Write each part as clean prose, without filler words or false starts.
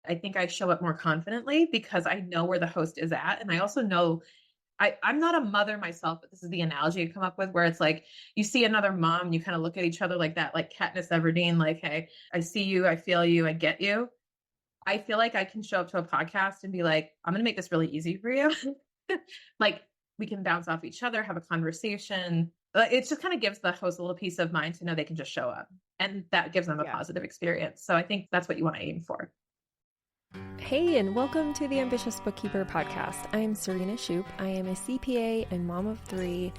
I think I show up more confidently because I know where the host is at. And I also know I'm not a mother myself, but this is the analogy I come up with where it's like you see another mom and you kind of look at each other like that, like Katniss Everdeen, like, hey, I see you, I feel you, I get you. I feel like I can show up to a podcast and be like, I'm going to make this really easy for you. Like we can bounce off each other, have a conversation. It just kind of gives the host a little peace of mind to know they can just show up and that gives them a positive experience. So I think that's what you want to aim for. Hey, and welcome to the Ambitious Bookkeeper podcast. I'm Serena Shoup. I am a CPA and mom of 3,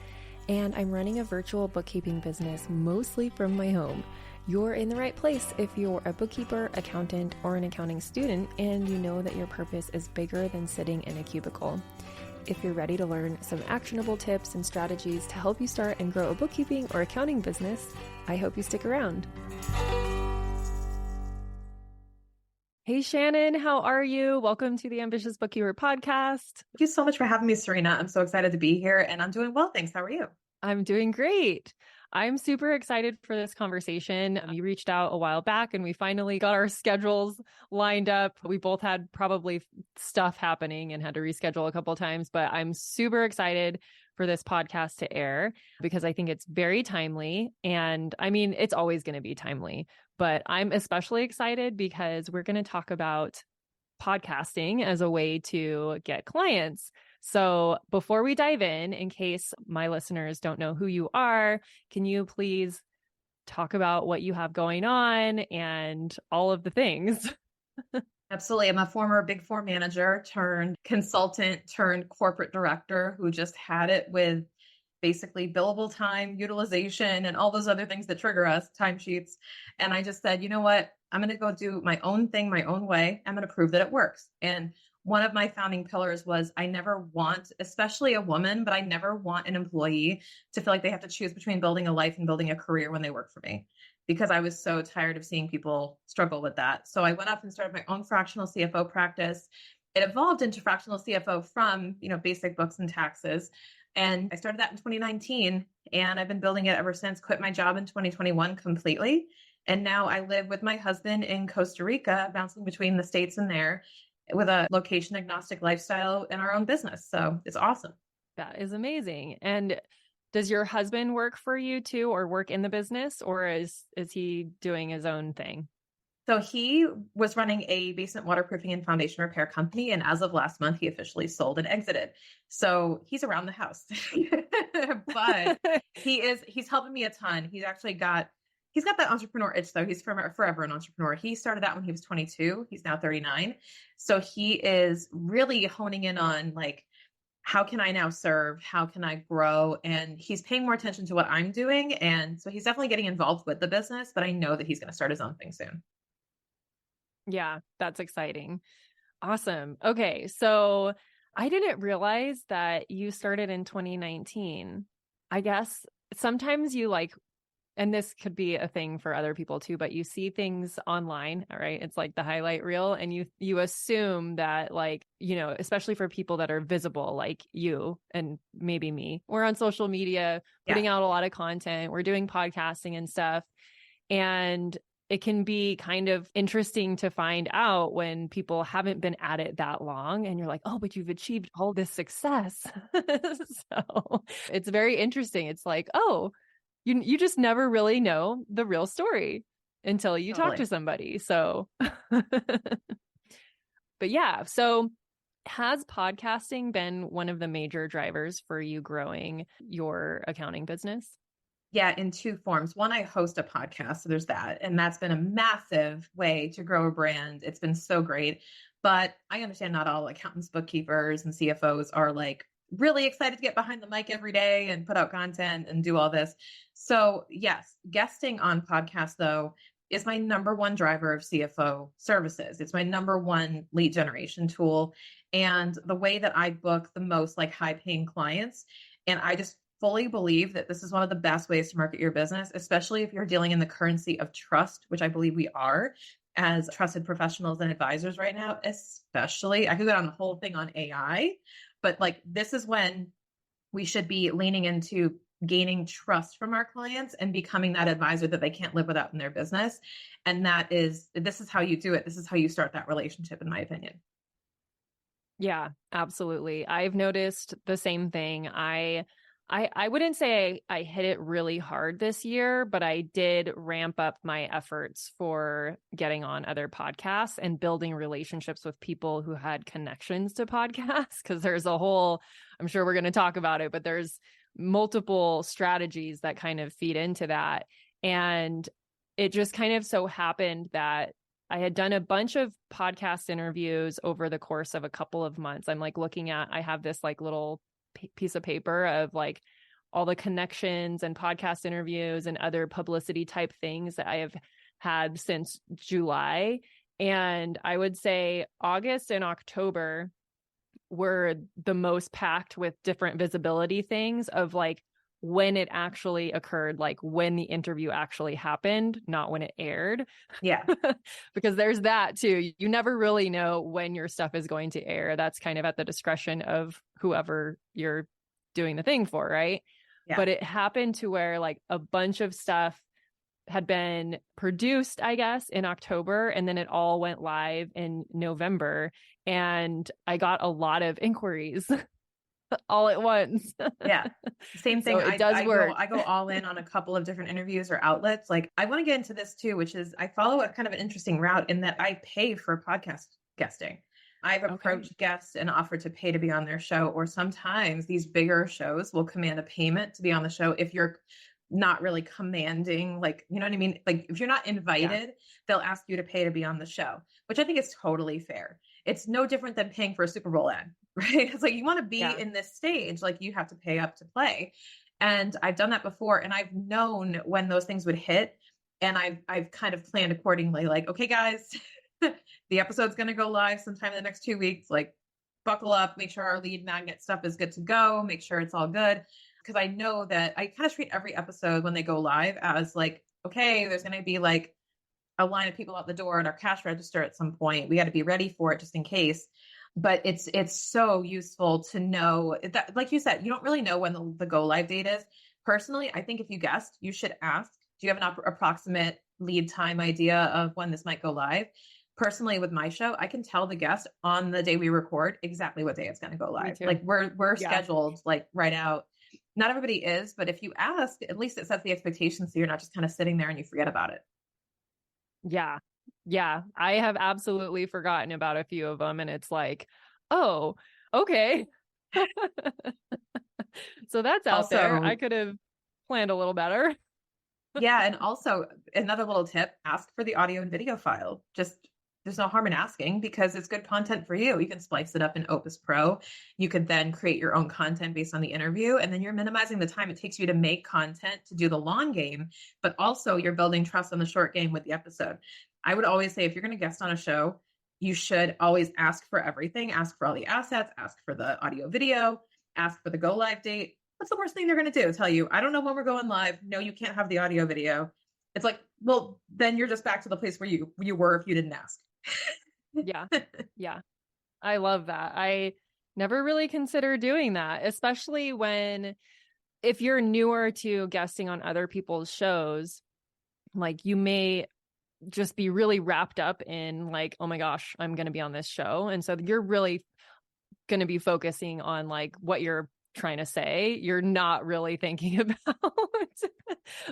and I'm running a virtual bookkeeping business mostly from my home. You're in the right place if you're a bookkeeper, accountant, or an accounting student, and you know that your purpose is bigger than sitting in a cubicle. If you're ready to learn some actionable tips and strategies to help you start and grow a bookkeeping or accounting business, I hope you stick around. Hey, Shannon, how are you? Welcome to the Ambitious Bookkeeper podcast. Thank you so much for having me, Serena. I'm so excited to be here and I'm doing well. Thanks. How are you? I'm doing great. I'm super excited for this conversation. You reached out a while back and we finally got our schedules lined up. We both had probably stuff happening and had to reschedule a couple of times, but I'm super excited for this podcast to air because I think it's very timely. And I mean, it's always going to be timely, but I'm especially excited because we're going to talk about podcasting as a way to get clients. So before we dive in case my listeners don't know who you are, can you please talk about what you have going on and all of the things? Absolutely. I'm a former Big Four manager turned consultant turned corporate director who just had it with basically billable time, utilization, and all those other things that trigger us, timesheets. And I just said, you know what? I'm going to go do my own thing, my own way. I'm going to prove that it works. And one of my founding pillars was I never want, especially a woman, but I never want an employee to feel like they have to choose between building a life and building a career when they work for me, because I was so tired of seeing people struggle with that. So I went up and started my own fractional CFO practice. It evolved into fractional CFO from, basic books and taxes. And I started that in 2019 and I've been building it ever since. Quit my job in 2021 completely. And now I live with my husband in Costa Rica, bouncing between the States and there with a location agnostic lifestyle in our own business. So it's awesome. That is amazing. And does your husband work for you too, or work in the business, or is he doing his own thing? So he was running a basement waterproofing and foundation repair company. And as of last month, he officially sold and exited. So he's around the house, but he's helping me a ton. He's got that entrepreneur itch though. He's forever an entrepreneur. He started that when he was 22. He's now 39. So he is really honing in on like, how can I now serve? How can I grow? And he's paying more attention to what I'm doing. And so he's definitely getting involved with the business, but I know that he's going to start his own thing soon. Yeah, that's exciting. Awesome. Okay. So I didn't realize that you started in 2019. I guess sometimes you and this could be a thing for other people too, but you see things online, all right? It's like the highlight reel and you assume that especially for people that are visible, like you and maybe me, we're on social media, putting out a lot of content, we're doing podcasting and stuff. And it can be kind of interesting to find out when people haven't been at it that long and you're like, oh, but you've achieved all this success. So it's very interesting. It's like, oh, you just never really know the real story until you talk to somebody. So, but yeah. So has podcasting been one of the major drivers for you growing your accounting business? Yeah, in two forms. One, I host a podcast, so there's that. And that's been a massive way to grow a brand. It's been so great. But I understand not all accountants, bookkeepers, and CFOs are really excited to get behind the mic every day and put out content and do all this. So yes, guesting on podcasts though is my number one driver of CFO services. It's my number one lead generation tool. And the way that I book the most high paying clients. And I just fully believe that this is one of the best ways to market your business, especially if you're dealing in the currency of trust, which I believe we are as trusted professionals and advisors right now, especially. I could go down the whole thing on AI, but this is when we should be leaning into gaining trust from our clients and becoming that advisor that they can't live without in their business. And this is how you do it. This is how you start that relationship, in my opinion. Yeah, absolutely. I've noticed the same thing. I wouldn't say I hit it really hard this year, but I did ramp up my efforts for getting on other podcasts and building relationships with people who had connections to podcasts. Cause there's a whole, I'm sure we're going to talk about it, but there's multiple strategies that kind of feed into that. And it just kind of so happened that I had done a bunch of podcast interviews over the course of a couple of months. I'm like looking at, I have this like little piece of paper of like all the connections and podcast interviews and other publicity type things that I have had since July. And I would say August and October were the most packed with different visibility things of like when it actually occurred, like when the interview actually happened, not when it aired. Yeah. Because there's that too. You never really know when your stuff is going to air. That's kind of at the discretion of whoever you're doing the thing for, right? Yeah. But it happened to where like a bunch of stuff had been produced, I guess, in October, and then it all went live in November. And I got a lot of inquiries all at once. Yeah. Same thing. So it does work. I go all in on a couple of different interviews or outlets. Like I want to get into this too, which is I follow a kind of an interesting route in that I pay for podcast guesting. I've approached guests and offered to pay to be on their show, or sometimes these bigger shows will command a payment to be on the show if you're not really commanding, like, you know what I mean? Like if you're not invited, they'll ask you to pay to be on the show, which I think is totally fair. It's no different than paying for a Super Bowl ad, right? It's like, you want to be in this stage, like you have to pay up to play. And I've done that before. And I've known when those things would hit, and I've kind of planned accordingly. Like, okay, guys, the episode's going to go live sometime in the next 2 weeks. Like buckle up, make sure our lead magnet stuff is good to go. Make sure it's all good. Cause I know that I kind of treat every episode when they go live as like, okay, there's going to be like a line of people out the door at our cash register at some point. We got to be ready for it just in case. But it's so useful to know that, like you said, you don't really know when the go live date is. Personally, I think if you guessed, you should ask, do you have an approximate lead time idea of when this might go live? Personally, with my show, I can tell the guest on the day we record exactly what day it's going to go live. Like we're scheduled like right out. Not everybody is, but if you ask, at least it sets the expectation so you're not just kind of sitting there and you forget about it. Yeah. Yeah. I have absolutely forgotten about a few of them, and it's like, oh, okay. So that's out also, there. I could have planned a little better. Yeah. And also another little tip, ask for the audio and video file. Just there's no harm in asking because it's good content for you. You can splice it up in Opus Pro. You could then create your own content based on the interview. And then you're minimizing the time it takes you to make content to do the long game, but also you're building trust on the short game with the episode. I would always say if you're going to guest on a show, you should always ask for everything. Ask for all the assets, ask for the audio video, ask for the go live date. What's the worst thing they're going to do? Tell you, I don't know when we're going live. No, you can't have the audio video. It's like, well, then you're just back to the place where you were if you didn't ask. Yeah. Yeah. I love that. I never really consider doing that, especially if you're newer to guesting on other people's shows, like you may just be really wrapped up in like, oh my gosh, I'm going to be on this show. And so you're really going to be focusing on like what you're trying to say. You're not really thinking about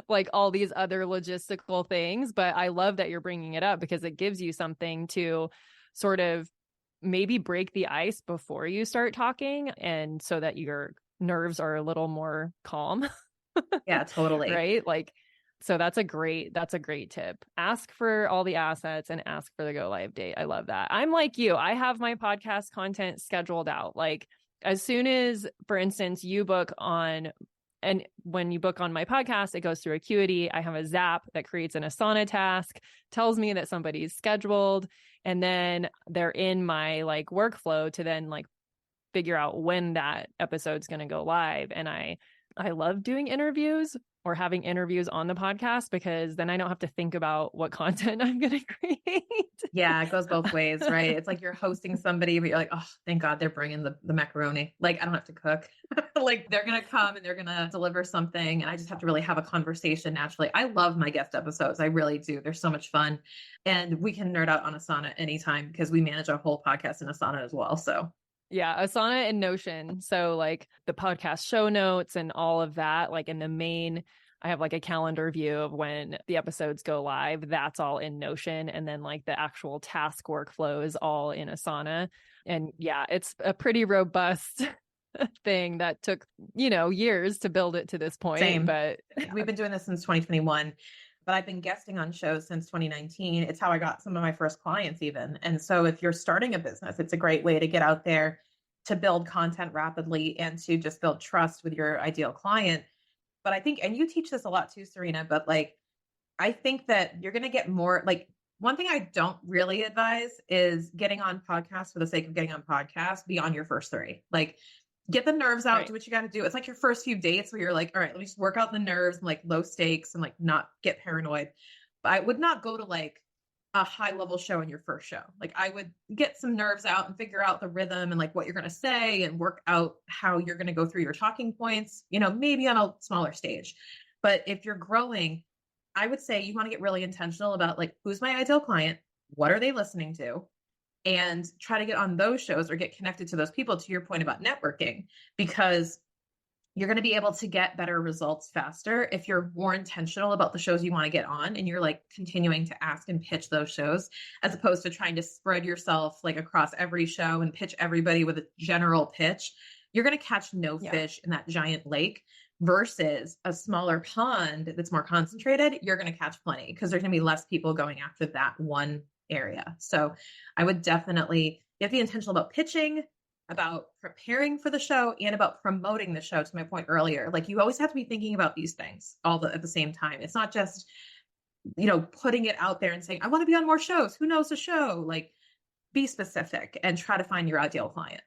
like all these other logistical things, but I love that you're bringing it up because it gives you something to sort of maybe break the ice before you start talking, and so that your nerves are a little more calm. Yeah, totally. Right? Like, so that's a great tip. Ask for all the assets and ask for the go live date. I love that. I'm like you. I have my podcast content scheduled out. Like as soon as, for instance, you book on, and when you book on my podcast, it goes through Acuity. I have a Zap that creates an Asana task, tells me that somebody's scheduled, and then they're in my like workflow to then like figure out when that episode's going to go live. And I love doing interviews, or having interviews on the podcast, because then I don't have to think about what content I'm going to create. Yeah, it goes both ways, right? It's like you're hosting somebody, but you're like, oh, thank God they're bringing the macaroni. Like, I don't have to cook. Like, they're going to come and they're going to deliver something. And I just have to really have a conversation naturally. I love my guest episodes. I really do. They're so much fun. And we can nerd out on Asana anytime because we manage our whole podcast in Asana as well. So yeah, Asana and Notion. So like the podcast show notes and all of that, like in the main, I have like a calendar view of when the episodes go live. That's all in Notion. And then like the actual task workflow is all in Asana. And yeah, it's a pretty robust thing that took, years to build it to this point. same. But We've been doing this since 2021, but I've been guesting on shows since 2019. It's how I got some of my first clients even. And so if you're starting a business, it's a great way to get out there, to build content rapidly, and to just build trust with your ideal client. But I think, and you teach this a lot too, Serena, but like, I think that you're going to get more, like, one thing I don't really advise is getting on podcasts for the sake of getting on podcasts beyond your first three. Like, get the nerves out, right. Do what you got to do. It's like your first few dates where you're like, all right, let me just work out the nerves and like low stakes and like not get paranoid. But I would not go to like a high level show in your first show. Like, I would get some nerves out and figure out the rhythm and like what you're going to say and work out how you're going to go through your talking points, maybe on a smaller stage. But if you're growing, I would say you want to get really intentional about like, who's my ideal client? What are they listening to? And try to get on those shows or get connected to those people, to your point about networking, because you're going to be able to get better results faster if you're more intentional about the shows you want to get on and you're like continuing to ask and pitch those shows, as opposed to trying to spread yourself like across every show and pitch everybody with a general pitch. You're going to catch no fish in that giant lake versus a smaller pond that's more concentrated. You're going to catch plenty because there's going to be less people going after that one area. So I would definitely, you have to be intentional about pitching, about preparing for the show, and about promoting the show, to my point earlier. Like, you always have to be thinking about these things at the same time. It's not just, putting it out there and saying, I want to be on more shows. Who knows the show? Like, be specific and try to find your ideal client.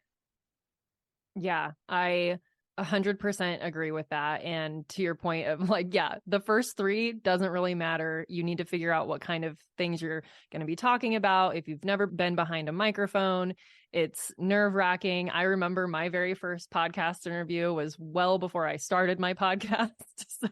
Yeah, I 100% agree with that. And to your point of like, yeah, the first three doesn't really matter. You need to figure out what kind of things you're going to be talking about. If you've never been behind a microphone, it's nerve-wracking. I remember my very first podcast interview was well before I started my podcast.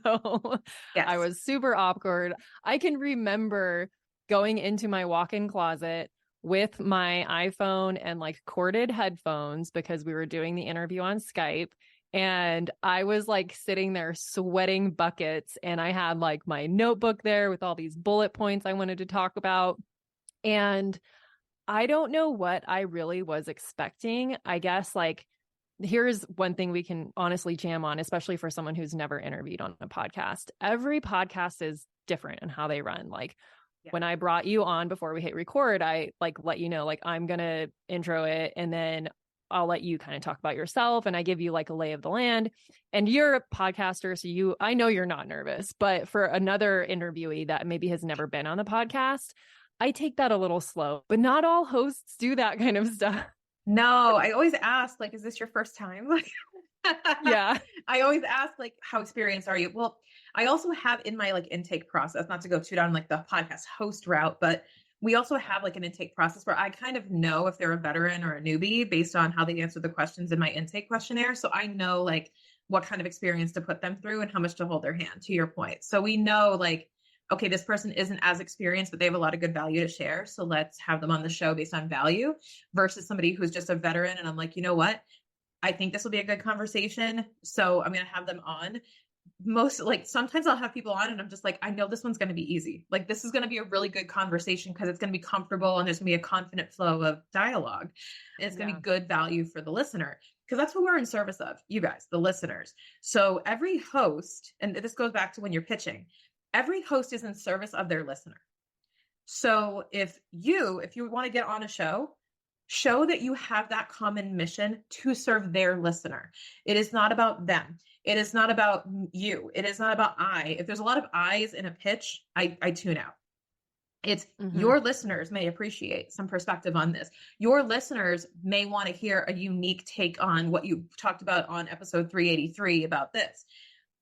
So yes. I was super awkward. I can remember going into my walk-in closet with my iPhone and like corded headphones because we were doing the interview on Skype. And I was like sitting there sweating buckets, and I had like my notebook there with all these bullet points I wanted to talk about. And I don't know what I really was expecting. I guess like, here's one thing we can honestly jam on, especially for someone who's never interviewed on a podcast. Every podcast is different in how they run. Like, when I brought you on before we hit record, I like let you know, like, I'm going to intro it and then I'll let you kind of talk about yourself. And I give you like a lay of the land, and you're a podcaster. So I know you're not nervous, but for another interviewee that maybe has never been on the podcast, I take that a little slow, but not all hosts do that kind of stuff. No, I always ask, like, is this your first time? Yeah. I always ask, like, how experienced are you? Well, I also have in my like intake process, not to go too down like the podcast host route, but we also have like an intake process where I kind of know if they're a veteran or a newbie based on how they answer the questions in my intake questionnaire. So I know like what kind of experience to put them through and how much to hold their hand, to your point. So we know like, okay, this person isn't as experienced, but they have a lot of good value to share. So let's have them on the show based on value, versus somebody who's just a veteran. And I'm like, you know what? I think this will be a good conversation, so I'm going to have them on. Sometimes I'll have people on and I'm just like, I know this one's going to be easy. Like, this is going to be a really good conversation because it's going to be comfortable and there's going to be a confident flow of dialogue. And it's going to be good value for the listener, because that's what we're in service of, you guys, the listeners. So every host, and this goes back to when you're pitching, every host is in service of their listener. So if you want to get on a show that you have that common mission to serve their listener. It is not about them. It is not about you. It is not about I. If there's a lot of I's in a pitch, I tune out. It's your listeners may appreciate some perspective on this. Your listeners may want to hear a unique take on what you talked about on episode 383 about this.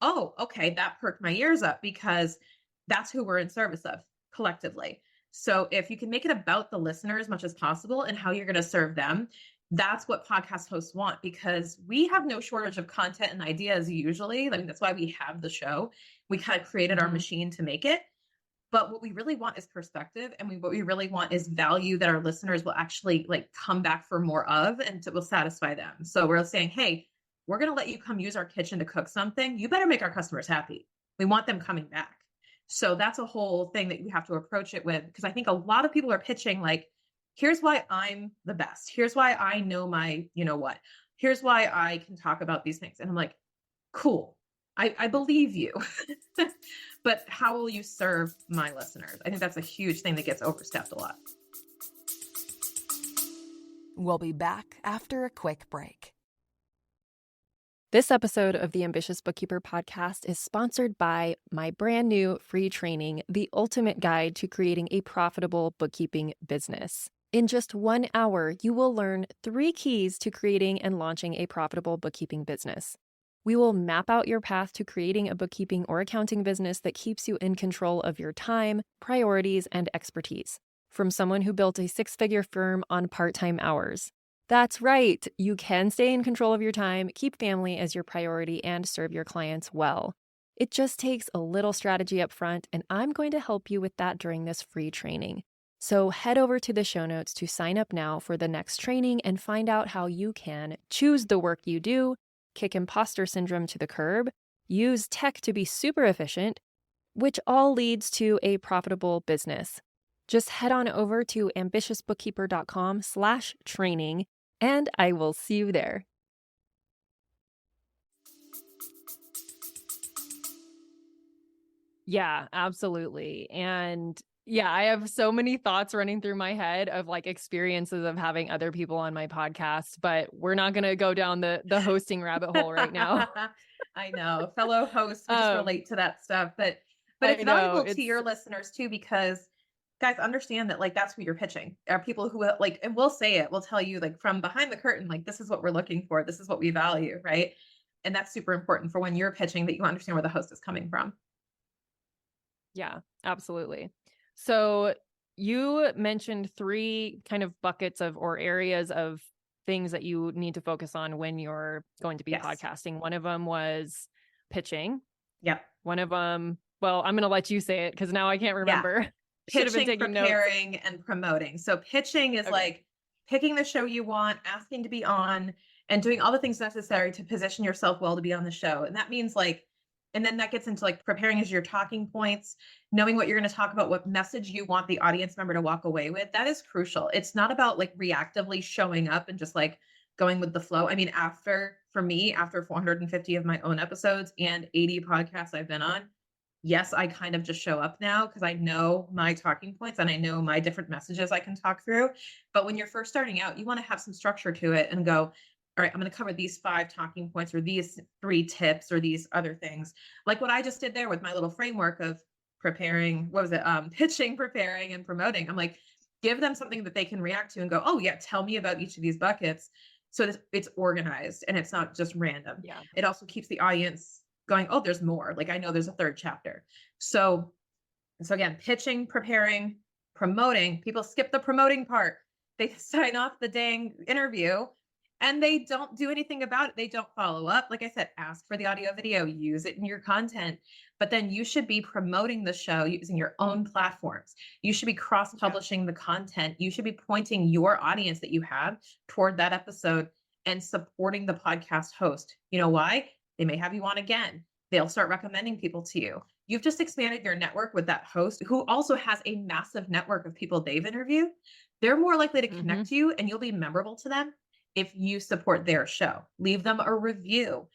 oh, okay, that perked my ears up because that's who we're in service of collectively. So if you can make it about the listener as much as possible and how you're going to serve them, that's what podcast hosts want, because we have no shortage of content and ideas usually. I mean, that's why we have the show. We kind of created our machine to make it. But what we really want is perspective, and what we really want is value that our listeners will actually like come back for more of, and it will satisfy them. So we're saying, hey, we're going to let you come use our kitchen to cook something. You better make our customers happy. We want them coming back. So that's a whole thing that you have to approach it with, because I think a lot of people are pitching like, here's why I'm the best. Here's why I know my, you know what, here's why I can talk about these things. And I'm like, cool. I believe you, but how will you serve my listeners? I think that's a huge thing that gets overstepped a lot. We'll be back after a quick break. This episode of the Ambitious Bookkeeper podcast is sponsored by my brand new free training, The Ultimate Guide to Creating a Profitable Bookkeeping Business. In just 1 hour, you will learn 3 keys to creating and launching a profitable bookkeeping business. We will map out your path to creating a bookkeeping or accounting business that keeps you in control of your time, priorities, and expertise. From someone who built a 6-figure firm on part-time hours. That's right, you can stay in control of your time, keep family as your priority, and serve your clients well. It just takes a little strategy up front, and I'm going to help you with that during this free training. So head over to the show notes to sign up now for the next training and find out how you can choose the work you do, kick imposter syndrome to the curb, use tech to be super efficient, which all leads to a profitable business. Just head on over to ambitiousbookkeeper.com/training, and I will see you there. Yeah, absolutely. And yeah, I have so many thoughts running through my head of like experiences of having other people on my podcast, but we're not going to go down the hosting rabbit hole right now. I know, fellow hosts, we just relate to that stuff, but it's valuable to your listeners too, because guys, understand that like that's what you're pitching. Are people who like, and we'll say it, we'll tell you like from behind the curtain, like this is what we're looking for, this is what we value, right? And that's super important for when you're pitching, that you understand where the host is coming from. Yeah, absolutely. So you mentioned 3 kind of buckets of or areas of things that you need to focus on when you're going to be podcasting. One of them was pitching. Yep. One of them, well, I'm going to let you say it because now I can't remember. Yeah. Pitching, preparing, and promoting. So pitching is like picking the show you want, asking to be on, and doing all the things necessary to position yourself well to be on the show. And that means like, and then that gets into like preparing as your talking points, knowing what you're going to talk about, what message you want the audience member to walk away with. That is crucial. It's not about like reactively showing up and just like going with the flow. I mean, for me, after 450 of my own episodes and 80 podcasts I've been on, yes, I kind of just show up now because I know my talking points and I know my different messages I can talk through. But when you're first starting out, you want to have some structure to it and go, all right, I'm going to cover these 5 talking points or these 3 tips or these other things. Like what I just did there with my little framework of preparing, pitching, preparing, and promoting. I'm like, give them something that they can react to and go, oh yeah, tell me about each of these buckets. So it's organized and it's not just random. Yeah. It also keeps the audience going, oh, there's more. Like I know there's a 3rd chapter. So again, pitching, preparing, promoting. People skip the promoting part. They sign off the dang interview and they don't do anything about it. They don't follow up. Like I said, ask for the audio video, use it in your content, but then you should be promoting the show using your own platforms. You should be cross-publishing the content. You should be pointing your audience that you have toward that episode and supporting the podcast host. You know why? They may have you on again. They'll start recommending people to you. You've just expanded your network with that host who also has a massive network of people they've interviewed. They're more likely to connect to you and you'll be memorable to them if you support their show. Leave them a review,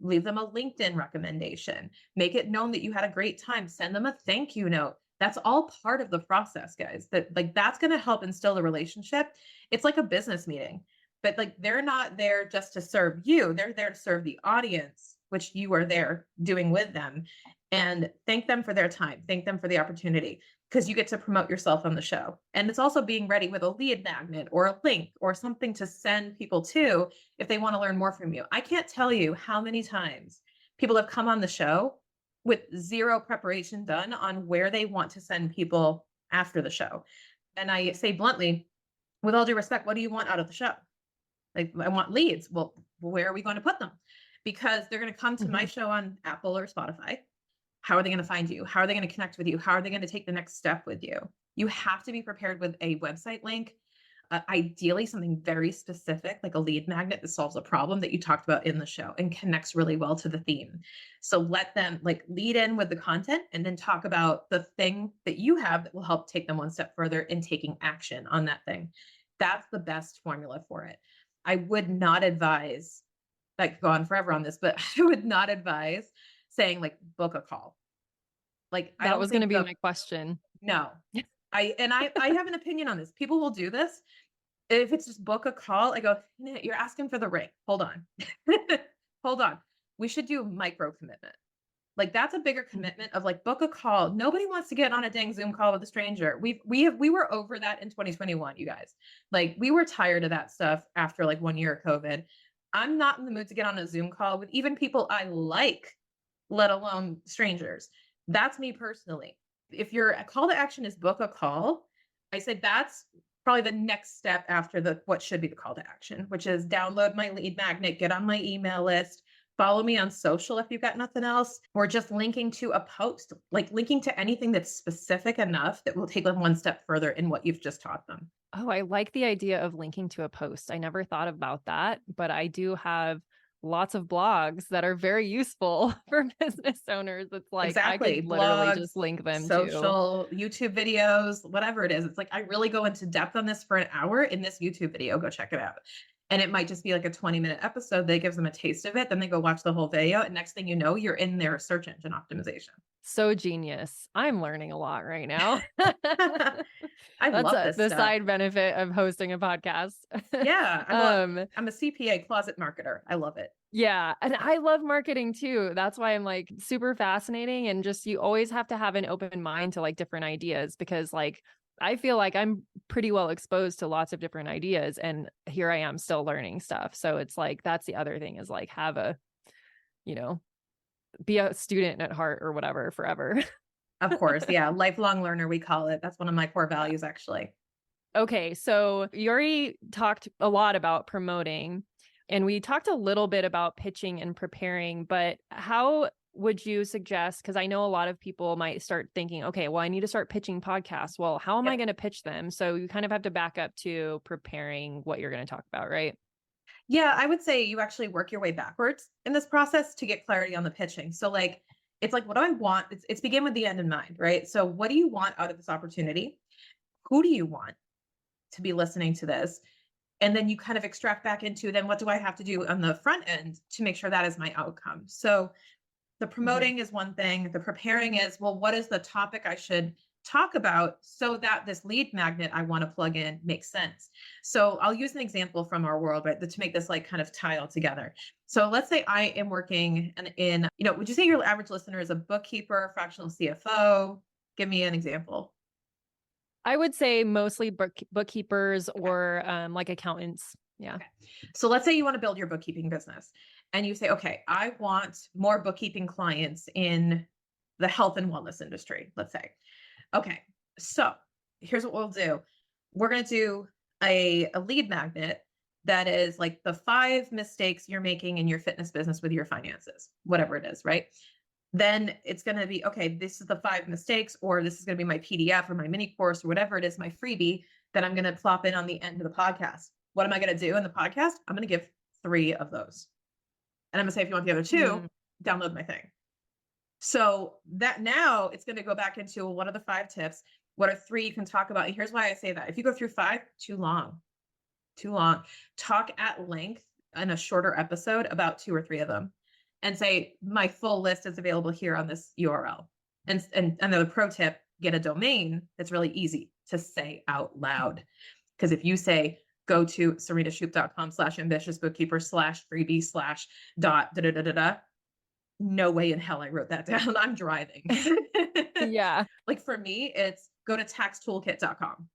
leave them a LinkedIn recommendation, make it known that you had a great time, send them a thank you note. That's all part of the process, guys. That's going to help instill the relationship. It's like a business meeting, but like they're not there just to serve you. They're there to serve the audience, which you are there doing with them, and thank them for their time. Thank them for the opportunity, because you get to promote yourself on the show. And it's also being ready with a lead magnet or a link or something to send people to if they want to learn more from you. I can't tell you how many times People have come on the show with zero preparation done on where they want to send people after the show. And I say bluntly, with all due respect, what do you want out of the show? Like, I want leads. Well, where are we going to put them? Because they're going to come to my show on Apple or Spotify. How are they going to find you? How are they going to connect with you? How are they going to take the next step with you? You have to be prepared with a website link, ideally something very specific, like a lead magnet that solves a problem that you talked about in the show and connects really well to the theme. So let them like lead in with the content and then talk about the thing that you have that will help take them one step further in taking action on that thing. That's the best formula for it. I would not advise, like, go on forever on this, but I would not advise saying like book a call. Like, I That don't was going to think be my question. no. I have an opinion on this. People will do this. If it's just book a call, I go, "Nah, you're asking for the ring. Hold on. Hold on. We should do micro commitment. Like, that's a bigger commitment of like book a call. Nobody wants to get on a dang Zoom call with a stranger. We were over that in 2021, you guys. Like, we were tired of that stuff after like 1 year of COVID. I'm not in the mood to get on a Zoom call with even people I like, let alone strangers. That's me personally. If your call to action is book a call, I say that's probably the next step after the what should be the call to action, which is download my lead magnet, get on my email list, follow me on social if you've got nothing else, or just linking to a post, like linking to anything that's specific enough that will take them one step further in what you've just taught them. Oh, I like the idea of linking to a post. I never thought about that, but I do have lots of blogs that are very useful for business owners. It's like Exactly. I could literally Blogs, just link them to. social, YouTube videos, whatever it is. It's like, I really go into depth on this for an hour in this YouTube video. Go check it out. And it might just be like a 20-minute episode that gives them a taste of it. Then they go watch the whole video. And next thing you know, you're in their search engine optimization. So genius. I'm learning a lot right now. I love this the stuff. side benefit of hosting a podcast. Yeah. I'm a CPA closet marketer. I love it. Yeah. And I love marketing too. That's why I'm like super fascinating. And just, you always have to have an open mind to like different ideas, because like, I feel like I'm pretty well exposed to lots of different ideas, and here I am still learning stuff. So it's like, that's the other thing, is like have a, be a student at heart or whatever forever. Of course. Yeah. Lifelong learner, we call it. That's one of my core values, actually. Okay. So you already talked a lot about promoting, and we talked a little bit about pitching and preparing, but how would you suggest, because I know a lot of people might start thinking, okay, well, I need to start pitching podcasts. Well, how am I going to pitch them? So you kind of have to back up to preparing what you're going to talk about, right? Yeah, I would say you actually work your way backwards in this process to get clarity on the pitching. So like, it's like, what do I want? It's begin with the end in mind, right? So what do you want out of this opportunity? Who do you want to be listening to this? And then you kind of extract back into, then what do I have to do on the front end to make sure that is my outcome? So the promoting is one thing. The preparing is, well, what is the topic I should talk about so that this lead magnet I want to plug in makes sense? So I'll use an example from our world, right, to make this like kind of tie all together. So let's say I am working in, would you say your average listener is a bookkeeper, fractional CFO? Give me an example. I would say mostly bookkeepers or like accountants. Yeah. Okay. So let's say you want to build your bookkeeping business and you say, okay, I want more bookkeeping clients in the health and wellness industry, let's say. Okay. So here's what we'll do. We're going to do a lead magnet that is like the 5 mistakes you're making in your fitness business with your finances, whatever it is, right? Then it's going to be, okay, this is the 5 mistakes, or this is going to be my PDF or my mini course or whatever it is, my freebie that I'm going to plop in on the end of the podcast. What am I going to do in the podcast? I'm going to give 3 of those. And I'm going to say, if you want the other 2, download my thing. So that now it's going to go back into, well, what are the 5 tips? What are 3 you can talk about? And here's why I say that. If you go through 5, too long. Talk at length in a shorter episode about 2 or 3 of them and say, my full list is available here on this URL. And another pro tip, get a domain that's really easy to say out loud. Because if you say, go to serenashoop.com/ambitious/bookkeeper/freebie/. No way in hell I wrote that down. I'm driving. Yeah. Like for me, it's go to taxtoolkit.com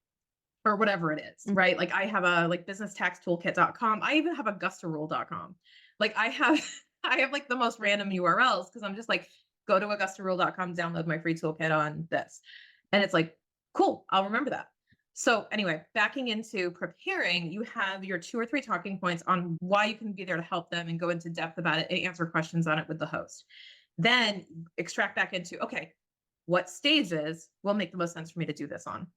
or whatever it is, right? Like I have a businesstaxtoolkit.com. I even have a gustarule.com. Like I have I have like the most random URLs because I'm just like, go to augustarule.com, download my free toolkit on this. And it's like, cool, I'll remember that. So anyway, backing into preparing, you have your 2 or 3 talking points on why you can be there to help them and go into depth about it and answer questions on it with the host. Then extract back into, okay, what stages will make the most sense for me to do this on?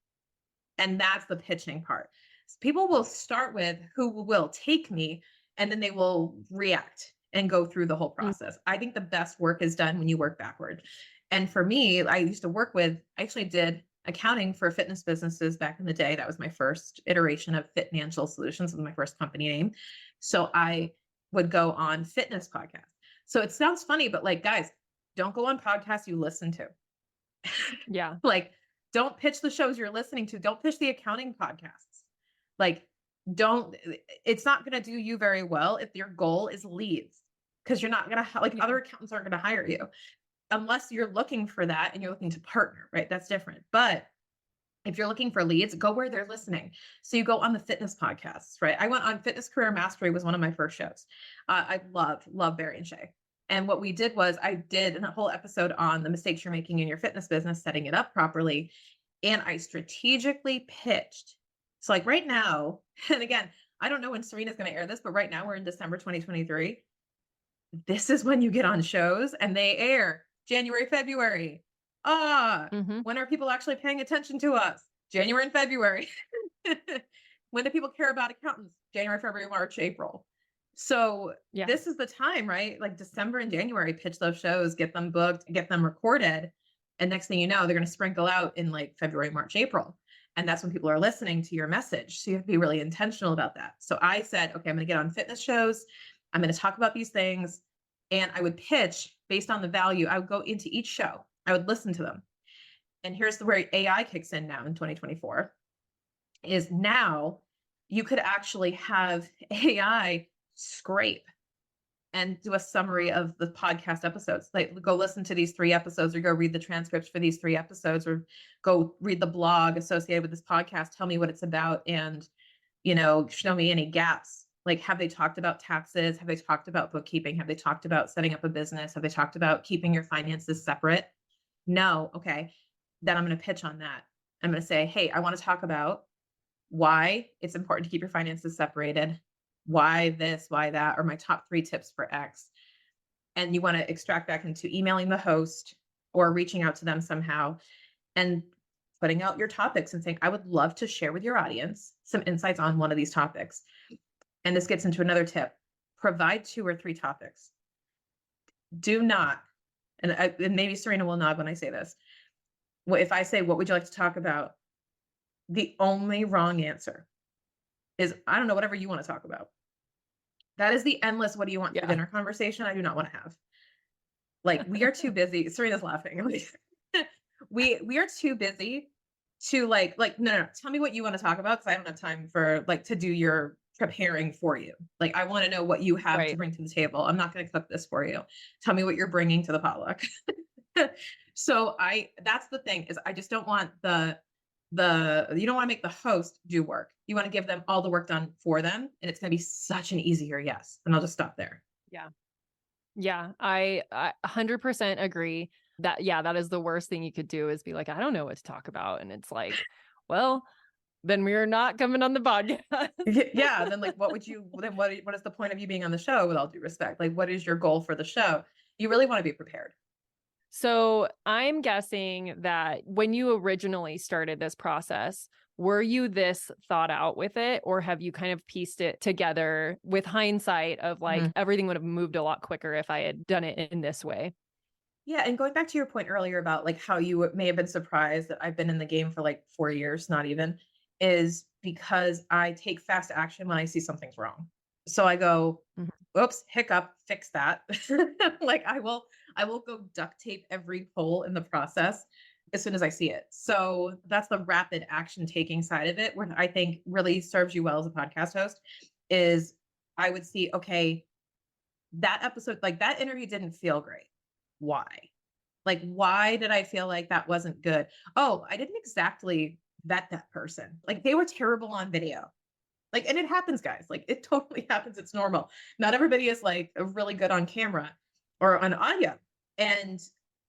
And that's the pitching part. So people will start with who will take me, and then they will react and go through the whole process. I think the best work is done when you work backward. And for me, I used to work with, I actually did accounting for fitness businesses back in the day. That was my first iteration of Financial Solutions, was my first company name. So I would go on fitness podcasts. So it sounds funny, but like, guys, don't go on podcasts you listen to. Yeah. Like, don't pitch the shows you're listening to. Don't pitch the accounting podcasts. Like, it's not going to do you very well if your goal is leads, because you're not going to, like, other accountants aren't going to hire you unless you're looking for that and you're looking to partner, right? That's different. But if you're looking for leads, go where they're listening. So you go on the fitness podcasts, right? I went on Fitness Career Mastery, was one of my first shows. I love Barry and Shay. And what we did was I did a whole episode on the mistakes you're making in your fitness business, setting it up properly. And I strategically pitched. So like right now, and again, I don't know when Serena's going to air this, but right now we're in December 2023. This is when you get on shows and they air January, February. When are people actually paying attention to us? January and February. When do people care about accountants? January, February, March, April. So this is the time, right? Like December and January, pitch those shows, get them booked, get them recorded. And next thing you know, they're going to sprinkle out in like February, March, April. And that's when people are listening to your message. So you have to be really intentional about that. So I said, okay, I'm going to get on fitness shows. I'm going to talk about these things. And I would pitch based on the value. I would go into each show. I would listen to them. And here's where AI kicks in now in 2024, is now you could actually have AI scrape and do a summary of the podcast episodes. Like, go listen to these 3 episodes, or go read the transcripts for these 3 episodes, or go read the blog associated with this podcast. Tell me what it's about, and, show me any gaps. Like, have they talked about taxes? Have they talked about bookkeeping? Have they talked about setting up a business? Have they talked about keeping your finances separate? No. Okay. Then I'm going to pitch on that. I'm going to say, hey, I want to talk about why it's important to keep your finances separated. Why this, why that, or my top 3 tips for X. And you want to extract back into emailing the host or reaching out to them somehow and putting out your topics and saying, I would love to share with your audience some insights on one of these topics. And this gets into another tip: provide 2 or 3 topics. Do not, and maybe Serena will nod when I say this. If I say, what would you like to talk about? The only wrong answer is, I don't know, whatever you want to talk about. That is the endless, what do you want for dinner conversation I do not want to have. Like, we are too busy. Serena's laughing. We are too busy to like, no, tell me what you want to talk about, because I don't have time for to do your preparing for you. Like, I want to know what you have to bring to the table. I'm not going to cook this for you. Tell me what you're bringing to the potluck. So that's the thing, is I just don't want you don't want to make the host do work. You want to give them all the work done for them. And it's going to be such an easier yes. And I'll just stop there. Yeah. Yeah. I 100% agree that, that is the worst thing you could do, is be like, I don't know what to talk about. And it's like, well, then we're not coming on the podcast. Yeah. Then what is the point of you being on the show, with all due respect? Like, what is your goal for the show? You really want to be prepared. So I'm guessing that when you originally started this process, were you this thought out with it, or have you kind of pieced it together with hindsight of everything would have moved a lot quicker if I had done it in this way? Yeah. And going back to your point earlier about how you may have been surprised that I've been in the game for 4 years, not even, is because I take fast action when I see something's wrong. So I go, oops, hiccup, fix that. I will go duct tape every hole in the process as soon as I see it. So that's the rapid action taking side of it, where I think really serves you well as a podcast host. Is I would see, okay, that episode, that interview didn't feel great. Why? Why did I feel like that wasn't good? Oh, I didn't exactly vet that person. They were terrible on video. Like, and it happens, guys. Like, it totally happens. It's normal. Not everybody is like really good on camera or on audio. And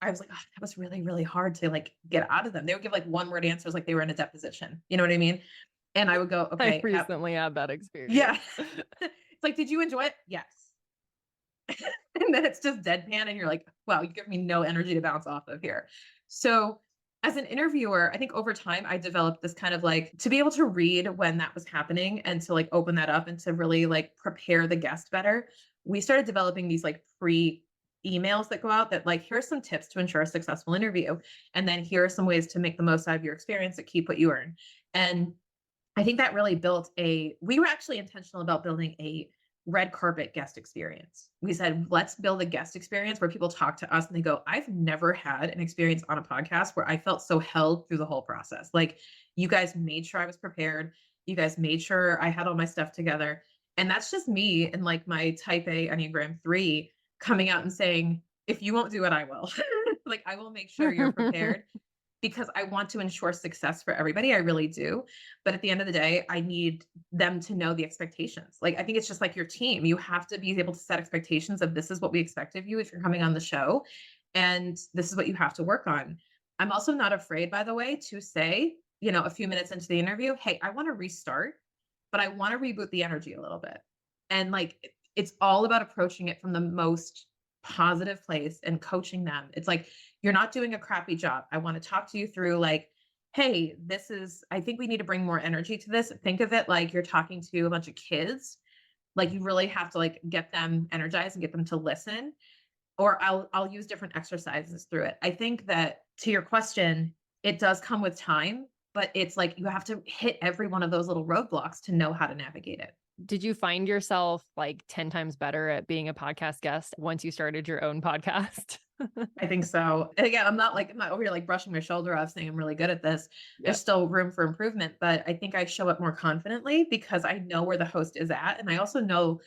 I was like, oh, that was really, really hard to like get out of them. They would give like one word answers like they were in a deposition. You know what I mean? And I would go, I okay, recently had that yeah. experience. It's like, did you enjoy it? Yes. And then it's just deadpan and you're like, wow, you give me no energy to bounce off of here. So as an interviewer, I think over time I developed this kind of like to be able to read when that was happening and to like open that up and to really like prepare the guest better. We started developing these like pre emails that go out that like, here's some tips to ensure a successful interview. And then here are some ways to make the most out of your experience that keep what you earn. And I think that really we were actually intentional about building a red carpet guest experience. We said, let's build a guest experience where people talk to us and they go, I've never had an experience on a podcast where I felt so held through the whole process. Like, you guys made sure I was prepared. You guys made sure I had all my stuff together. And that's just me and like my type A Enneagram 3 coming out and saying, if you won't do it, I will. Like, I will make sure you're prepared because I want to ensure success for everybody. I really do. But at the end of the day, I need them to know the expectations. Like, I think it's just like your team. You have to be able to set expectations of this is what we expect of you if you're coming on the show. And this is what you have to work on. I'm also not afraid, by the way, to say, a few minutes into the interview, hey, I want to restart, but I want to reboot the energy a little bit. And like, it's all about approaching it from the most positive place and coaching them. It's like, you're not doing a crappy job. I want to talk to you through like, hey, I think we need to bring more energy to this. Think of it like you're talking to a bunch of kids. Like, you really have to like get them energized and get them to listen. Or I'll use different exercises through it. I think that to your question, it does come with time, but it's like you have to hit every one of those little roadblocks to know how to navigate it. Did you find yourself like 10 times better at being a podcast guest once you started your own podcast? I think so. And again, I'm not over here like brushing my shoulder off saying I'm really good at this. Yep. There's still room for improvement, but I think I show up more confidently because I know where the host is at. And I also know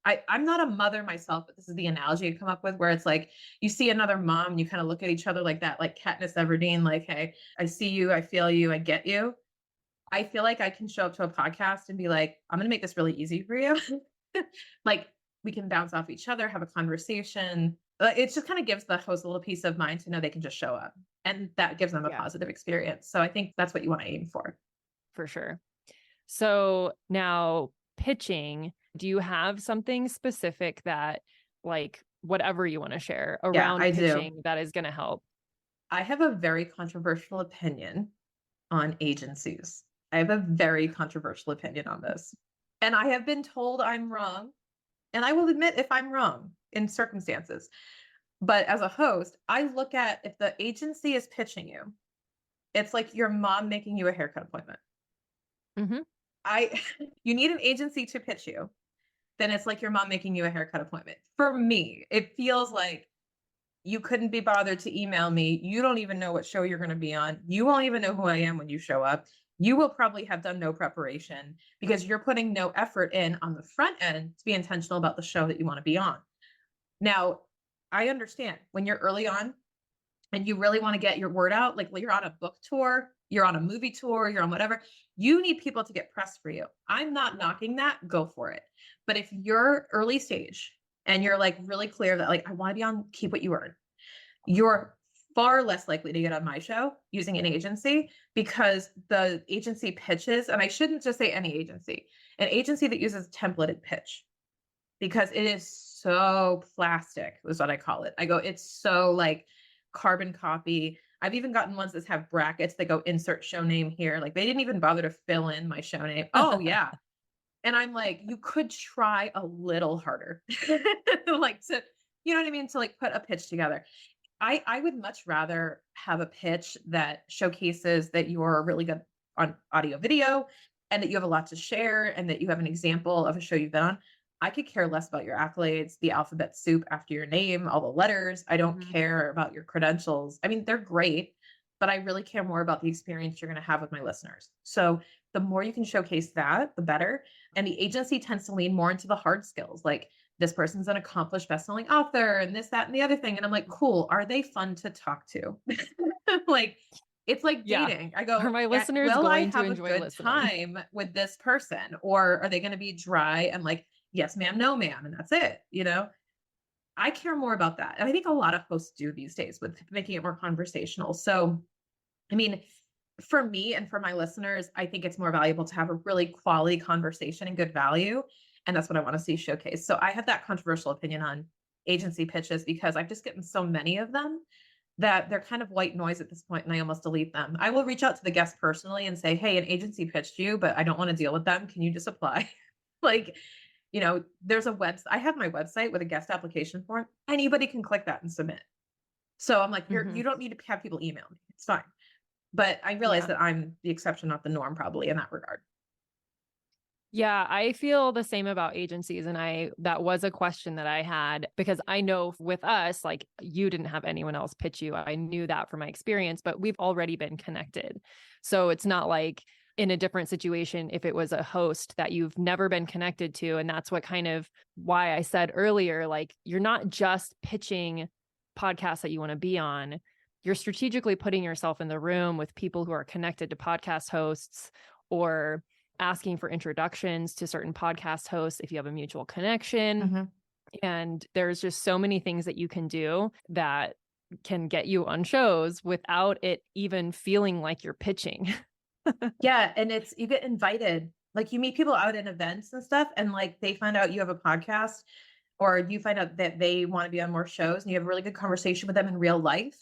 I'm not a mother myself, but this is the analogy I come up with where it's like you see another mom and you kind of look at each other like that, like Katniss Everdeen, like, hey, I see you, I feel you, I get you. I feel like I can show up to a podcast and be like, I'm going to make this really easy for you. Like, we can bounce off each other, have a conversation. It just kind of gives the host a little peace of mind to know they can just show up, and that gives them a positive experience. So I think that's what you want to aim for. For sure. So now pitching, do you have something specific that like whatever you want to share around pitching that is going to help? I have a very controversial opinion on agencies. I have a very controversial opinion on this. And I have been told I'm wrong. And I will admit if I'm wrong in circumstances. But as a host, I look at if the agency is pitching you, it's like your mom making you a haircut appointment. Mm-hmm. You need an agency to pitch you, then it's like your mom making you a haircut appointment. For me, it feels like you couldn't be bothered to email me. You don't even know what show you're going to be on. You won't even know who I am when you show up. You will probably have done no preparation because you're putting no effort in on the front end to be intentional about the show that you want to be on. Now, I understand when you're early on and you really want to get your word out, like you're on a book tour, you're on a movie tour, you're on whatever, you need people to get press for you. I'm not knocking that, go for it. But if you're early stage and you're like really clear that like, I want to be on Keep What You Earn, you're far less likely to get on my show using an agency because the agency pitches, and I shouldn't just say any agency, an agency that uses templated pitch, because it is so plastic is what I call it. I go, it's so like carbon copy. I've even gotten ones that have brackets that go insert show name here. Like they didn't even bother to fill in my show name. Oh yeah. And I'm like, you could try a little harder, like to, you know what I mean? To like put a pitch together. I would much rather have a pitch that showcases that you're really good on audio video and that you have a lot to share and that you have an example of a show you've been on. I could care less about your accolades, the alphabet soup after your name, all the letters. I don't care about your credentials. I mean, they're great, but I really care more about the experience you're going to have with my listeners. So the more you can showcase that, the better. And the agency tends to lean more into the hard skills, like this person's an accomplished best-selling author and this, that, and the other thing. And I'm like, cool. Are they fun to talk to? Like, It's like Yeah. dating. I go, Are my listeners will I going to have a enjoy good listening? time with this person? Or are they going to be dry and like, yes, ma'am, no, ma'am. And that's it. I care more about that. And I think a lot of hosts do these days with making it more conversational. So, I mean, for me and for my listeners, I think it's more valuable to have a really quality conversation and good value. And that's what I want to see showcased. So I have that controversial opinion on agency pitches because I've just gotten so many of them that they're kind of white noise at this point, and I almost delete them. I will reach out to the guest personally and say, hey, an agency pitched you, but I don't want to deal with them. Can you just apply? Like, there's a website. I have my website with a guest application form. Anybody can click that and submit. So I'm like, you don't need to have people email me. It's fine. But I realize that I'm the exception, not the norm, probably in that regard. Yeah, I feel the same about agencies. And that was a question that I had because I know with us, like you didn't have anyone else pitch you. I knew that from my experience, but we've already been connected. So it's not like in a different situation, if it was a host that you've never been connected to. And that's what kind of why I said earlier, like you're not just pitching podcasts that you want to be on. You're strategically putting yourself in the room with people who are connected to podcast hosts or asking for introductions to certain podcast hosts if you have a mutual connection. Mm-hmm. And there's just so many things that you can do that can get you on shows without it even feeling like you're pitching. Yeah. And you get invited, like you meet people out at events and stuff, and like they find out you have a podcast or you find out that they want to be on more shows and you have a really good conversation with them in real life.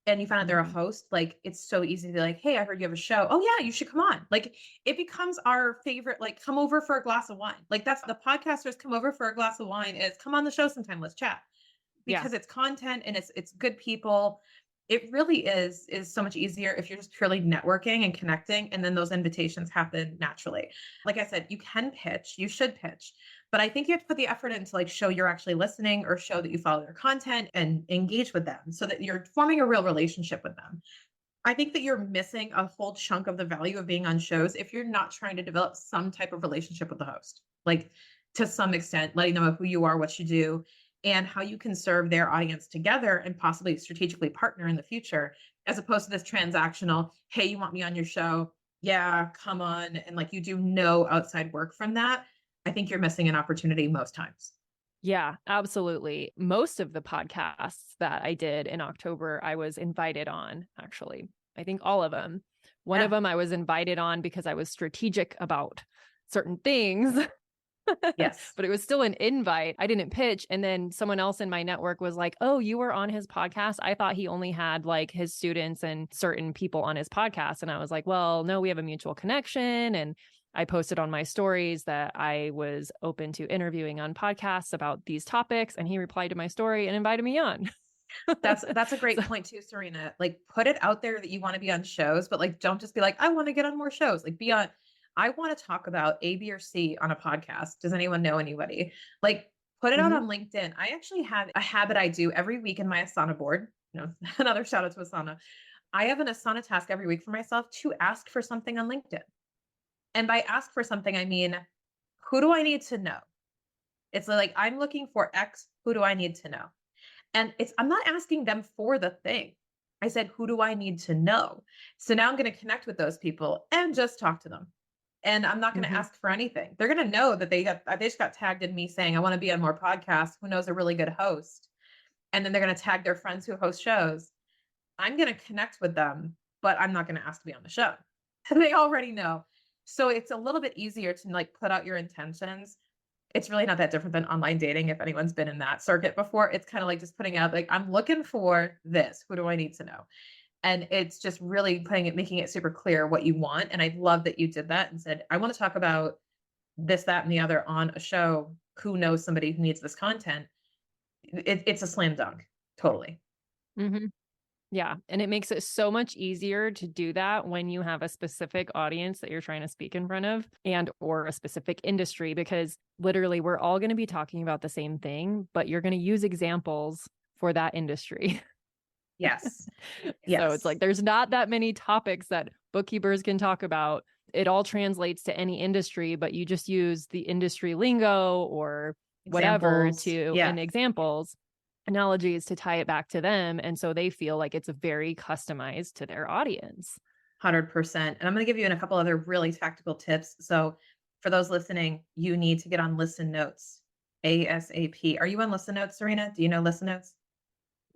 And you find out they're a host, like it's so easy to be like, hey, I heard you have a show. Oh yeah, you should come on. Like it becomes our favorite, like come over for a glass of wine. Like that's the podcasters come over for a glass of wine is come on the show sometime, let's chat. Because it's content and it's good people. It really is so much easier if you're just purely networking and connecting, and then those invitations happen naturally. Like I said, you can pitch, you should pitch, but I think you have to put the effort in to like show you're actually listening or show that you follow their content and engage with them so that you're forming a real relationship with them. I think that you're missing a whole chunk of the value of being on shows if you're not trying to develop some type of relationship with the host, like to some extent, letting them know who you are, what you do, and how you can serve their audience together and possibly strategically partner in the future, as opposed to this transactional, hey, you want me on your show? Yeah, come on. And like you do no outside work from that. I think you're missing an opportunity most times. Yeah, absolutely. Most of the podcasts that I did in October, I was invited on, actually. I think all of them. One of them I was invited on because I was strategic about certain things. Yes. But it was still an invite. I didn't pitch. And then someone else in my network was like, oh, you were on his podcast. I thought he only had like his students and certain people on his podcast. And I was like, well, no, we have a mutual connection. And I posted on my stories that I was open to interviewing on podcasts about these topics. And he replied to my story and invited me on. That's a great point too, Serena. Like put it out there that you want to be on shows, but like don't just be like, I want to get on more shows. Like be on, I want to talk about A, B, or C on a podcast. Does anyone know anybody? Like put it out on LinkedIn. I actually have a habit I do every week in my Asana board. Another shout out to Asana. I have an Asana task every week for myself to ask for something on LinkedIn. And by ask for something, I mean, who do I need to know? It's like, I'm looking for X. Who do I need to know? And I'm not asking them for the thing. I said, who do I need to know? So now I'm going to connect with those people and just talk to them. And I'm not going to ask for anything. They're going to know that they just got tagged in me saying, I want to be on more podcasts. Who knows a really good host? And then they're going to tag their friends who host shows. I'm going to connect with them, but I'm not going to ask to be on the show. They already know. So it's a little bit easier to like put out your intentions. It's really not that different than online dating. If anyone's been in that circuit before, it's kind of like just putting out like, I'm looking for this. Who do I need to know? And it's just really making it super clear what you want. And I love that you did that and said, I want to talk about this, that, and the other on a show. Who knows somebody who needs this content? It's a slam dunk. Totally. Mm-hmm. Yeah. And it makes it so much easier to do that when you have a specific audience that you're trying to speak in front of and or a specific industry, because literally we're all going to be talking about the same thing, but you're going to use examples for that industry. Yes. So it's like, there's not that many topics that bookkeepers can talk about. It all translates to any industry, but you just use the industry lingo or whatever in examples. analogies to tie it back to them. And so they feel like it's very customized to their audience. 100%. And I'm going to give you a couple other really tactical tips. So for those listening, you need to get on Listen Notes ASAP. Are you on Listen Notes, Serena? Do you know Listen Notes?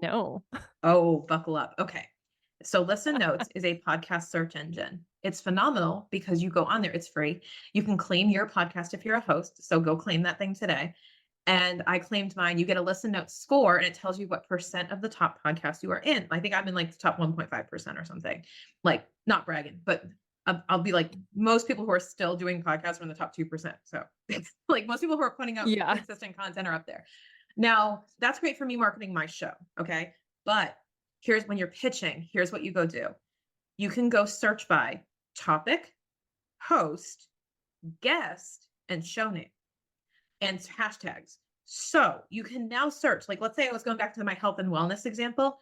No. Oh, buckle up. Okay. So Listen Notes is a podcast search engine. It's phenomenal because you go on there. It's free. You can claim your podcast if you're a host. So go claim that thing today. And I claimed mine. You get a Listen Notes score and it tells you what percent of the top podcasts you are in. I think I'm in like the top 1.5% or something. Like, not bragging, but I'll be like, most people who are still doing podcasts are in the top 2%. So it's like most people who are putting out consistent content are up there. Now, that's great for me marketing my show. Okay. But here's when you're pitching, here's what you go do. You can go search by topic, host, guest, and show name and hashtags. So you can now search, like, let's say I was going back to my health and wellness example,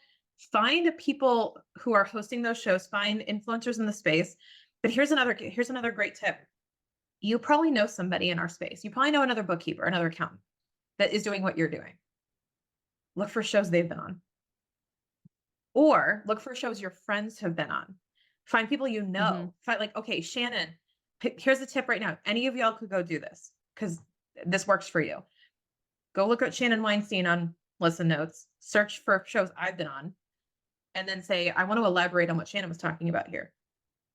find people who are hosting those shows, find influencers in the space. But here's another great tip. You probably know somebody in our space. You probably know another bookkeeper, another accountant that is doing what you're doing. Look for shows they've been on. Or look for shows your friends have been on. Find people you know. Find like, okay, Shannon, here's the tip right now. Any of y'all could go do this because this works for you. Go look at Shannon Weinstein on Listen Notes, search for shows I've been on, and then say, I want to elaborate on what Shannon was talking about here.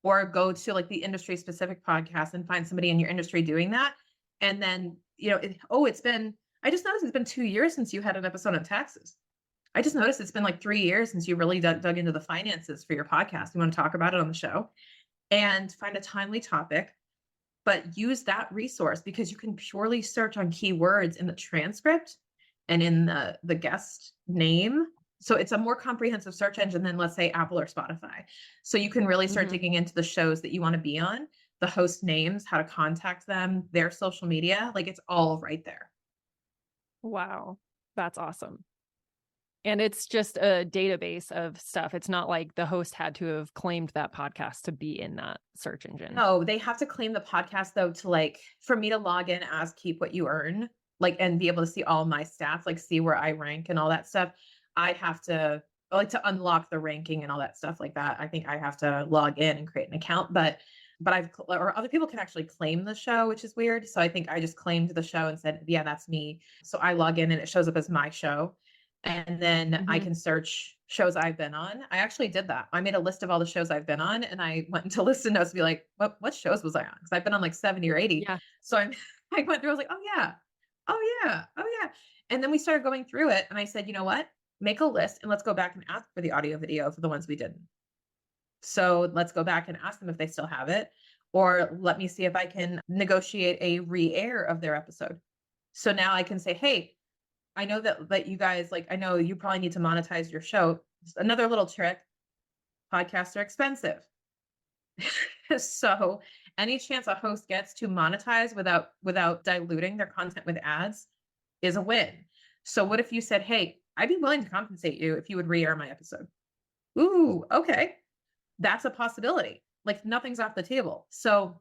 Or go to like the industry specific podcast and find somebody in your industry doing that. And then, I just noticed it's been 2 years since you had an episode on taxes. I just noticed it's been like 3 years since you really dug into the finances for your podcast. You want to talk about it on the show and find a timely topic, but use that resource because you can purely search on keywords in the transcript and in the guest name. So it's a more comprehensive search engine than, let's say, Apple or Spotify. So you can really start digging into the shows that you want to be on, the host names, how to contact them, their social media, like it's all right there. Wow. That's awesome. And it's just a database of stuff. It's not like the host had to have claimed that podcast to be in that search engine. No, they have to claim the podcast though, to like, for me to log in as Keep What You Earn, like, and be able to see all my stats, like see where I rank and all that stuff. I have to unlock the ranking and all that stuff like that. I think I have to log in and create an account, but or other people can actually claim the show, which is weird. So I think I just claimed the show and said, yeah, that's me. So I log in and it shows up as my show. And then I can search shows I've been on. I actually did that. I made a list of all the shows I've been on and I went into Listen Notes to be like, what shows was I on? Because I've been on like 70 or 80. Yeah. So I went through, I was like, oh yeah. And then we started going through it and I said, you know what? Make a list and let's go back and ask for the audio video for the ones we didn't. So let's go back and ask them if they still have it, or let me see if I can negotiate a re-air of their episode. So now I can say, hey, I know that you guys, like, I know you probably need to monetize your show. Just another little trick, podcasts are expensive. So any chance a host gets to monetize without diluting their content with ads is a win. So what if you said, hey, I'd be willing to compensate you if you would re-air my episode. Ooh, okay. That's a possibility. Like nothing's off the table. So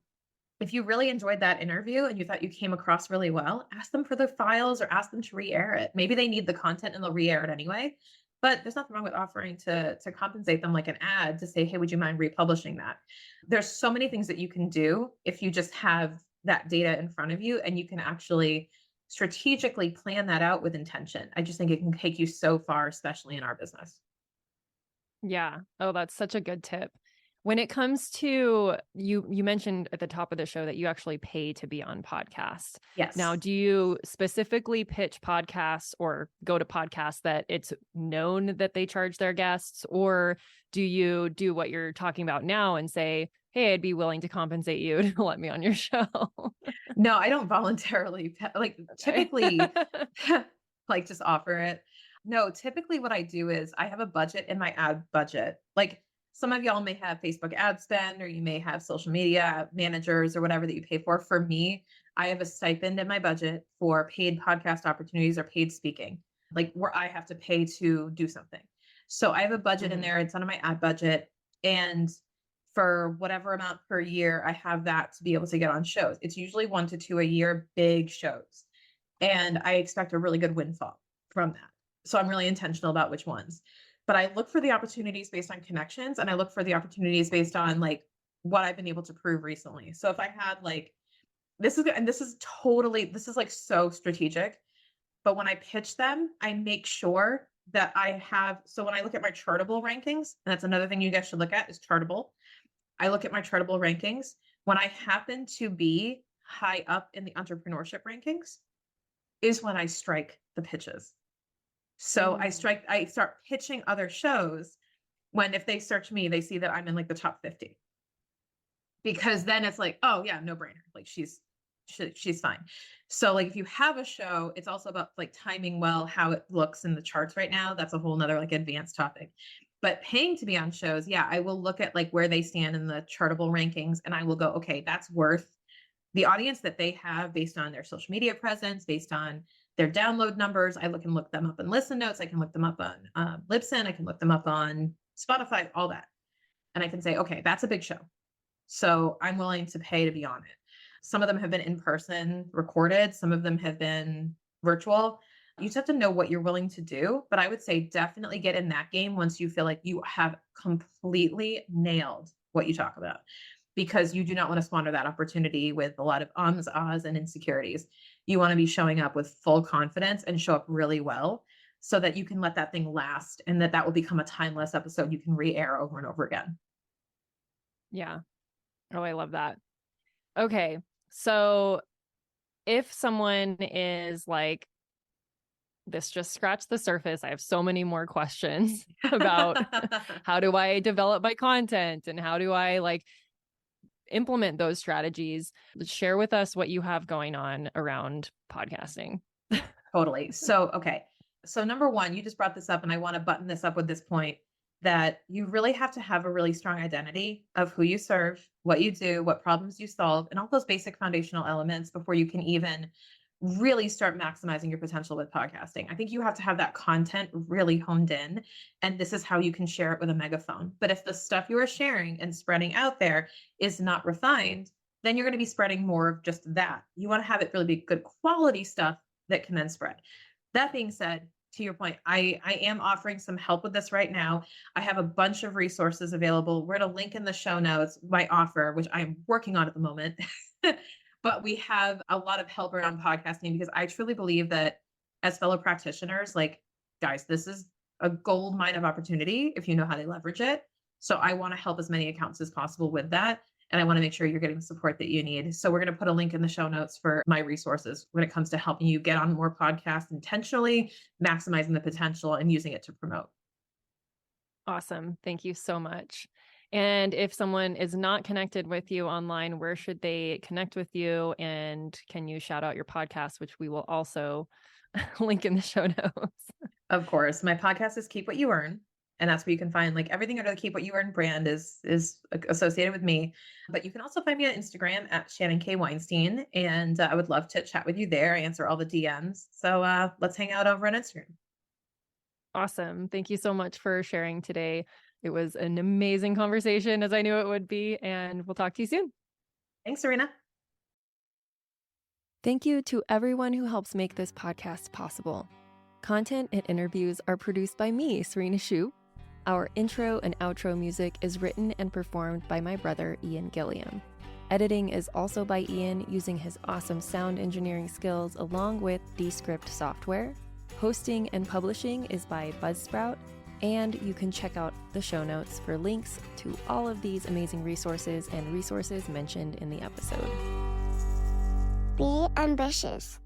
if you really enjoyed that interview and you thought you came across really well, ask them for the files or ask them to re-air it. Maybe they need the content and they'll re-air it anyway. But there's nothing wrong with offering to compensate them like an ad to say, hey, would you mind republishing that? There's so many things that you can do if you just have that data in front of you and you can actually strategically plan that out with intention. I just think it can take you so far, especially in our business. Yeah. Oh, that's such a good tip. When it comes to you mentioned at the top of the show that you actually pay to be on podcasts. Yes. Now, do you specifically pitch podcasts or go to podcasts that it's known that they charge their guests, or do you do what you're talking about now and say, hey, I'd be willing to compensate you to let me on your show? No, I don't voluntarily typically like just offer it. No, typically what I do is I have a budget in my ad budget. Like some of y'all may have Facebook ad spend, or you may have social media managers or whatever that you pay for. For me, I have a stipend in my budget for paid podcast opportunities or paid speaking, like where I have to pay to do something. So I have a budget in there. It's under my ad budget. And for whatever amount per year, I have that to be able to get on shows. It's usually 1 to 2 a year, big shows. And I expect a really good windfall from that. So I'm really intentional about which ones. But I look for the opportunities based on connections, and I look for the opportunities based on like what I've been able to prove recently. So if I had like this is like so strategic, but when I pitch them, I make sure that I have, so when I look at my Chartable rankings, and that's another thing you guys should look at is Chartable. I look at my Chartable rankings. When I happen to be high up in the entrepreneurship rankings is when I strike the pitches. So I start pitching other shows when if they search me, they see that I'm in like the top 50. Because then it's like, oh yeah, no brainer. Like she's fine. So like if you have a show, it's also about like timing well how it looks in the charts right now. That's a whole nother like advanced topic. But paying to be on shows, yeah, I will look at like where they stand in the Chartable rankings and I will go, okay, that's worth the audience that they have based on their social media presence, based on their download numbers. I can look them up in Listen Notes. I can look them up on Libsyn. I can look them up on Spotify, all that. And I can say, okay, that's a big show. So I'm willing to pay to be on it. Some of them have been in person recorded. Some of them have been virtual. You just have to know what you're willing to do. But I would say definitely get in that game once you feel like you have completely nailed what you talk about, because you do not want to squander that opportunity with a lot of ums, ahs, and insecurities. You want to be showing up with full confidence and show up really well so that you can let that thing last and that will become a timeless episode you can re-air over and over again. Yeah. Oh, I love that. Okay. So if someone is like, this just scratched the surface, I have so many more questions about how do I develop my content and how do I like implement those strategies. Share with us what you have going on around podcasting. Totally. So, okay. So number one, you just brought this up and I want to button this up with this point that you really have to have a really strong identity of who you serve, what you do, what problems you solve, and all those basic foundational elements before you can even really start maximizing your potential with podcasting. I think you have to have that content really honed in, and this is how you can share it with a megaphone. But if the stuff you are sharing and spreading out there is not refined, then you're going to be spreading more of just that. You want to have it really be good quality stuff that can then spread. That being said, to your point, I am offering some help with this right now. I have a bunch of resources available. We're going to link in the show notes my offer, which I'm working on at the moment. But we have a lot of help around podcasting because I truly believe that as fellow practitioners, like, guys, this is a gold mine of opportunity if you know how to leverage it. So I want to help as many accounts as possible with that. And I want to make sure you're getting the support that you need. So we're going to put a link in the show notes for my resources when it comes to helping you get on more podcasts intentionally, maximizing the potential and using it to promote. Awesome. Thank you so much. And if someone is not connected with you online, where should they connect with you? And can you shout out your podcast, which we will also link in the show notes? Of course. My podcast is Keep What You Earn. And that's where you can find like everything under the Keep What You Earn brand is associated with me. But you can also find me on Instagram at Shannon K. Weinstein. And I would love to chat with you there. I answer all the DMs. So let's hang out over on Instagram. Awesome. Thank you so much for sharing today. It was an amazing conversation, as I knew it would be, and we'll talk to you soon. Thanks, Serena. Thank you to everyone who helps make this podcast possible. Content and interviews are produced by me, Serena Shu. Our intro and outro music is written and performed by my brother, Ian Gilliam. Editing is also by Ian using his awesome sound engineering skills along with Descript software. Hosting and publishing is by Buzzsprout. And you can check out the show notes for links to all of these amazing resources and resources mentioned in the episode. Be ambitious.